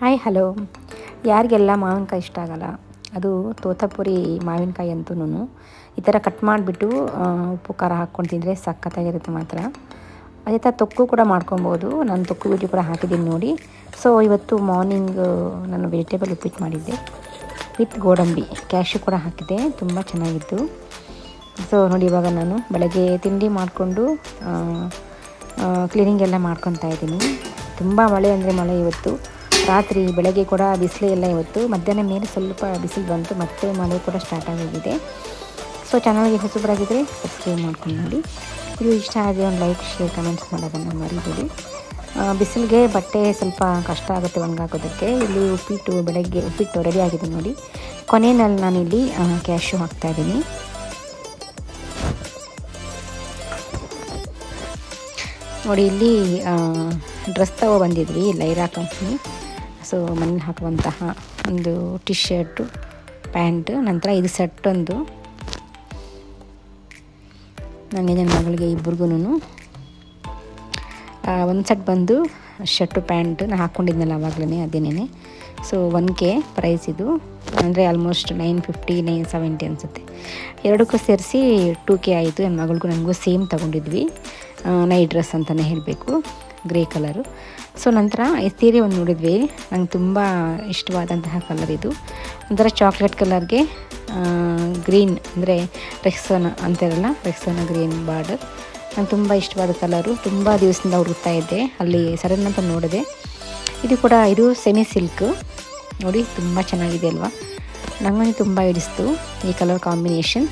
Hi hello. ಯಾರಿಗೆಲ್ಲ ಮಾವಿನಕಾಯಿ ಇಷ್ಟ ಆಗಲ್ಲ, ಅದು ತೋತಾಪುರಿ ಮಾವಿನಕಾಯಿ ಅಂತೂ ಈ ಥರ ಕಟ್ ಮಾಡಿಬಿಟ್ಟು ಉಪ್ಪು ಖಾರ ಹಾಕ್ಕೊಂಡು ತಿಂದರೆ ಸಖತ್ತಾಗಿರುತ್ತೆ ಮಾತ್ರ. ಅದೇ ಥರ ತೊಕ್ಕು ಕೂಡ ಮಾಡ್ಕೊಬೋದು. ನಾನು ತೊಕ್ಕು ವಿಡಿಯೋ ಕೂಡ ಹಾಕಿದ್ದೀನಿ ನೋಡಿ. ಸೊ ಇವತ್ತು ಮಾರ್ನಿಂಗ್ ನಾನು ವೆಜಿಟೇಬಲ್ ಉಪ್ಪಿಟ್ಟು ಮಾಡಿದ್ದೆ ವಿತ್ ಗೋಡಂಬಿ, ಕ್ಯಾಶ್ಯೂ ಕೂಡ ಹಾಕಿದ್ದೆ, ತುಂಬ ಚೆನ್ನಾಗಿತ್ತು. ಸೊ ನೋಡಿ, ಇವಾಗ ನಾನು ಬೆಳಗ್ಗೆ ತಿಂಡಿ ಮಾಡಿಕೊಂಡು ಕ್ಲೀನಿಂಗ್ ಎಲ್ಲ ಮಾಡ್ಕೊತಾ ಇದ್ದೀನಿ. ತುಂಬ ಮಳೆ ಅಂದರೆ ಮಳೆ ಇವತ್ತು. ರಾತ್ರಿ ಬೆಳಗ್ಗೆ ಕೂಡ ಬಿಸಿಲೇ ಎಲ್ಲ ಇವತ್ತು. ಮಧ್ಯಾಹ್ನ ಮೇಲೆ ಸ್ವಲ್ಪ ಬಿಸಿಲು ಬಂತು, ಮತ್ತೆ ಮಳೆ ಕೂಡ ಸ್ಟಾರ್ಟ್ ಆಗೋಗಿದೆ. ಸೊ ಚಾನಲ್ಗೆ ಹೊಸಬರಾಗಿದ್ದರೆ ಸಬ್ಸ್ಕ್ರೈಬ್ ಮಾಡ್ಕೊಂಡು ನೋಡಿ. ಇದು ಇಷ್ಟ ಆದರೆ ಒಂದು ಲೈಕ್, ಶೇರ್, ಕಮೆಂಟ್ಸ್ ಮಾಡೋದನ್ನು ಮರಿಬೇಡಿ. ಬಿಸಿಲಿಗೆ ಬಟ್ಟೆ ಸ್ವಲ್ಪ ಕಷ್ಟ ಆಗುತ್ತೆ ಒಣಗಾಕೋದಕ್ಕೆ. ಇಲ್ಲಿ ಬೆಳಗ್ಗೆ ಉಪ್ಪಿಟ್ಟು ರೆಡಿ ಆಗಿದೆ ನೋಡಿ. ಕೊನೆಯಲ್ಲಿ ನಾನಿಲ್ಲಿ ಕ್ಯಾಶ್ಯೂ ಹಾಕ್ತಾಯಿದ್ದೀನಿ. ನೋಡಿ, ಇಲ್ಲಿ ಡ್ರೆಸ್ ಬಂದಿದ್ವಿ ಲೈರಾ ಕಂಪ್ನಿ. ಸೊ ಮನೇಲಿ ಹಾಕುವಂತಹ ಒಂದು ಟಿ ಶರ್ಟು, ಪ್ಯಾಂಟ್, ನಂತರ ಇದು ಸೆಟ್ ಒಂದು ನನಗೆ ನನ್ನ ಮಗಳಿಗೆ ಇಬ್ಬರಿಗೂ ಒಂದು ಸೆಟ್ ಬಂದು ಶರ್ಟು ಪ್ಯಾಂಟ್ ನಾನು ಹಾಕ್ಕೊಂಡಿದ್ನಲ್ಲ ಆವಾಗಲೇ ಅದೇನೇ. ಸೊ 1K ಪ್ರೈಸ್ ಇದು, ಅಂದರೆ ಆಲ್ಮೋಸ್ಟ್ 950 970 ಅನಿಸುತ್ತೆ. ಎರಡಕ್ಕೂ ಸೇರಿಸಿ 2K ಆಯಿತು. ನನ್ನ ಮಗಳಿಗೂ ನನಗೂ ಸೇಮ್ ತೊಗೊಂಡಿದ್ವಿ. ನೈಟ್ ಡ್ರೆಸ್ ಅಂತಲೇ ಹೇಳಬೇಕು, ಗ್ರೇ ಕಲರು. ಸೊ ನಂತರ ಈ ಸೀರೆ ಒಂದು ನೋಡಿದ್ವಿ, ನಂಗೆ ತುಂಬ ಇಷ್ಟವಾದಂತಹ ಕಲರ್ ಇದು. ಒಂಥರ ಚಾಕ್ಲೇಟ್ ಕಲರ್ಗೆ ಗ್ರೀನ್, ಅಂದರೆ ರೆಕ್ಸೋನ ಅಂತಾರಲ್ಲ, ರೆಕ್ಸೋನ ಗ್ರೀನ್ ಬಾರ್ಡರ್. ನಂಗೆ ತುಂಬ ಇಷ್ಟವಾದ ಕಲರು. ತುಂಬ ದಿವಸದಿಂದ ಹುಡುಕ್ತಾ ಇದ್ದೆ, ಅಲ್ಲಿ ಸಡನ್ ಅಂತ ನೋಡಿದೆ. ಇದು ಸೆಮಿ ಸಿಲ್ಕ್ ನೋಡಿ, ತುಂಬ ಚೆನ್ನಾಗಿದೆ ಅಲ್ವಾ. ನನಗೆ ತುಂಬ ಇಡಿಸ್ತು ಈ ಕಲರ್ ಕಾಂಬಿನೇಷನ್.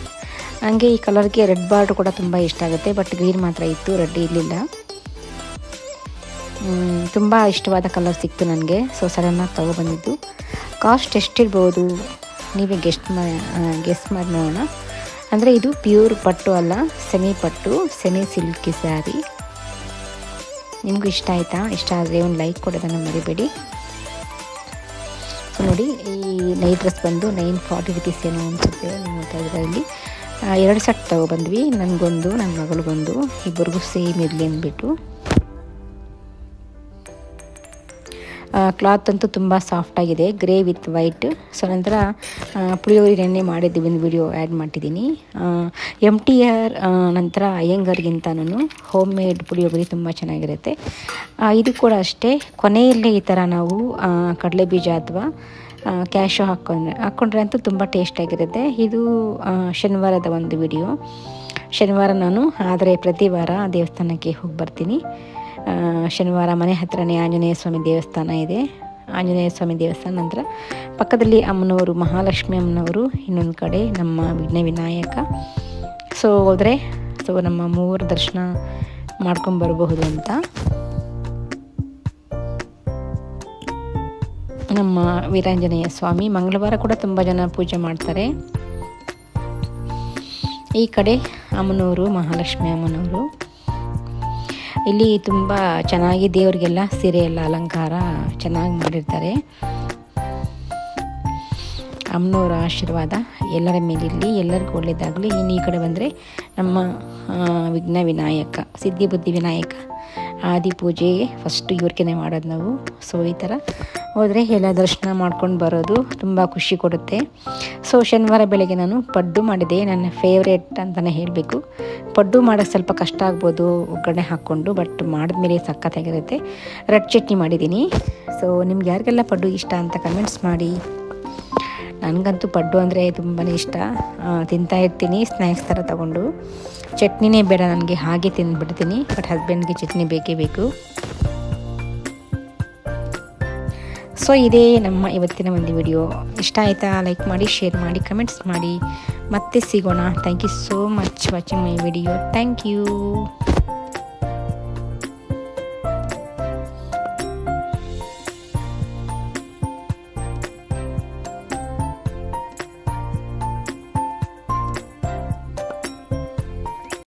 ನನಗೆ ಈ ಕಲರ್ಗೆ ರೆಡ್ ಬಾರ್ಡ್ರ್ ಕೂಡ ತುಂಬ ಇಷ್ಟ ಆಗುತ್ತೆ, ಬಟ್ ಗ್ರೀನ್ ಮಾತ್ರ ಇತ್ತು, ರೆಡ್ ಇರಲಿಲ್ಲ. ತುಂಬ ಇಷ್ಟವಾದ ಕಲರ್ ಸಿಕ್ತು ನನಗೆ. ಸೊ ಸಡನ್ನಾಗಿ ತೊಗೊಬಂದಿದ್ದು. ಕಾಸ್ಟ್ ಎಷ್ಟಿರ್ಬೋದು ನೀವೇ ಗೆಸ್ ಮಾಡಿ ನೋಡೋಣ. ಅಂದರೆ ಇದು ಪ್ಯೂರ್ ಪಟ್ಟು ಅಲ್ಲ, ಸೆಮಿ ಪಟ್ಟು, ಸೆಮಿ ಸಿಲ್ಕಿ ಸ್ಯಾರಿ. ನಿಮಗೂ ಇಷ್ಟ ಆಯಿತಾ? ಇಷ್ಟ ಆದರೆ ಒಂದು ಲೈಕ್ ಕೊಡೋದನ್ನು ಮರಿಬೇಡಿ. ಸೊ ನೋಡಿ, ಈ ನೈಟ್ ಡ್ರೆಸ್ ಬಂದು 940 ರುಪೀಸ್ ಏನೋ ಅನಿಸುತ್ತೆ. ನೋಡ್ತಾ ಇದ್ರೆ ಇಲ್ಲಿ 2 ಸೆಟ್ ತೊಗೊಬಂದ್ವಿ, ನನಗೊಂದು, ನನ್ನ ಮಗಳಿಗೊಂದು, ಇಬ್ಬರಿಗೂ ಸೇಮ್ ಇರಲಿ ಅಂದ್ಬಿಟ್ಟು. ಕ್ಲಾತ್ ಅಂತೂ ತುಂಬ ಸಾಫ್ಟಾಗಿದೆ, ಗ್ರೇ ವಿತ್ ವೈಟ್. ಸೊ ನಂತರ ಪುಳಿಯೋಗರೆ ನೆನ್ನೆ ಮಾಡಿದ್ದೀವಿ, ಒಂದು ವಿಡಿಯೋ ಆ್ಯಡ್ ಮಾಡಿದ್ದೀನಿ. MTR ನಂತರ ಅಯ್ಯಂಗಾರ್ಗಿಂತ ನಾನು ಹೋಮ್ ಮೇಡ್ ಪುಳಿಯೋಗರೆ ತುಂಬ ಚೆನ್ನಾಗಿರುತ್ತೆ. ಇದು ಕೂಡ ಅಷ್ಟೇ, ಕೊನೆಯಲ್ಲೇ ಈ ಥರ ನಾವು ಕಡಲೆ ಬೀಜ ಅಥವಾ ಕ್ಯಾಶ್ಯೂ ಹಾಕ್ಕೊಂಡ್ರೆ ಅಂತೂ ತುಂಬ ಟೇಸ್ಟಾಗಿರುತ್ತೆ. ಇದು ಶನಿವಾರದ ಒಂದು ವಿಡಿಯೋ. ಶನಿವಾರ ನಾನು ಆದರೆ ಪ್ರತಿ ವಾರ ದೇವಸ್ಥಾನಕ್ಕೆ ಹೋಗಿ ಬರ್ತೀನಿ. ಶನಿವಾರ ಮನೆ ಹತ್ರನೇ ಆಂಜನೇಯ ಸ್ವಾಮಿ ದೇವಸ್ಥಾನ ಇದೆ. ಆಂಜನೇಯ ಸ್ವಾಮಿ ದೇವಸ್ಥಾನ ನಂತರ ಪಕ್ಕದಲ್ಲಿ ಅಮ್ಮನವರು, ಮಹಾಲಕ್ಷ್ಮಿ ಅಮ್ಮನವರು, ಇನ್ನೊಂದು ಕಡೆ ನಮ್ಮ ವಿಘ್ನ ವಿನಾಯಕ. ಸೊ ಹೋದರೆ ನಮ್ಮ 3 ದರ್ಶನ ಮಾಡ್ಕೊಂಬರಬಹುದು ಅಂತ. ನಮ್ಮ ವೀರಾಂಜನೇಯ ಸ್ವಾಮಿ ಮಂಗಳವಾರ ಕೂಡ ತುಂಬ ಜನ ಪೂಜೆ ಮಾಡ್ತಾರೆ. ಈ ಕಡೆ ಅಮ್ಮನವರು, ಮಹಾಲಕ್ಷ್ಮಿ ಅಮ್ಮನವರು. ಇಲ್ಲಿ ತುಂಬ ಚೆನ್ನಾಗಿ ದೇವರಿಗೆಲ್ಲ ಸೀರೆ ಎಲ್ಲ ಅಲಂಕಾರ ಚೆನ್ನಾಗಿ ಮಾಡಿರ್ತಾರೆ. ಅಮ್ಮನವರ ಆಶೀರ್ವಾದ ಎಲ್ಲರ ಮೇಲಿರಲಿ, ಎಲ್ಲರಿಗೂ ಒಳ್ಳೆಯದಾಗಲಿ. ಇನ್ನು ಈ ಕಡೆ ಬಂದರೆ ನಮ್ಮ ವಿಘ್ನ ವಿನಾಯಕ, ಸಿದ್ಧಿ ಬುದ್ಧಿ ವಿನಾಯಕ ಆದಿ ಪೂಜೆ ಫಸ್ಟು ಇವ್ರಿಗೇ ಮಾಡೋದು ನಾವು. ಸೊ ಈ ಥರ ಹೋದರೆ ಎಲ್ಲ ದರ್ಶನ ಮಾಡ್ಕೊಂಡು ಬರೋದು ತುಂಬ ಖುಷಿ ಕೊಡುತ್ತೆ. ಸೊ ಶನಿವಾರ ಬೆಳಗ್ಗೆ ನಾನು ಪಡ್ಡು ಮಾಡಿದೆ, ನನ್ನ ಫೇವ್ರೇಟ್ ಅಂತಲೇ ಹೇಳಬೇಕು. ಪಡ್ಡು ಮಾಡೋಕ್ಕೆ ಸ್ವಲ್ಪ ಕಷ್ಟ ಆಗ್ಬೋದು ಒಗ್ಗರಣೆ ಹಾಕ್ಕೊಂಡು, ಬಟ್ ಮಾಡಿದ್ಮೇಲೆ ಸಖತ್ತಾಗಿರುತ್ತೆ. ರೆಡ್ ಚಟ್ನಿ ಮಾಡಿದ್ದೀನಿ. ಸೊ ನಿಮ್ಗೆ ಯಾರಿಗೆಲ್ಲ ಪಡ್ಡು ಇಷ್ಟ ಅಂತ ಕಮೆಂಟ್ಸ್ ಮಾಡಿ. ನನಗಂತೂ ಪಡ್ಡು ಅಂದರೆ ತುಂಬಾ ಇಷ್ಟ, ತಿಂತಾ ಇರ್ತೀನಿ ಸ್ನ್ಯಾಕ್ಸ್ ಥರ ತಗೊಂಡು. ಚಟ್ನಿನೇ ಬೇಡ ನನಗೆ, ಹಾಗೆ ತಿಂದುಬಿಡ್ತೀನಿ. ಬಟ್ ಹಸ್ಬೆಂಡ್ಗೆ ಚಟ್ನಿ ಬೇಕೇ ಬೇಕು. ಸೊ ಇದೇ ನಮ್ಮ ಇವತ್ತಿನ ಒಂದು ವಿಡಿಯೋ. ಇಷ್ಟ ಆಯಿತಾ? ಲೈಕ್ ಮಾಡಿ, ಶೇರ್ ಮಾಡಿ, ಕಮೆಂಟ್ಸ್ ಮಾಡಿ. ಮತ್ತೆ ಸಿಗೋಣ. Thank you so much watching my video. Thank you.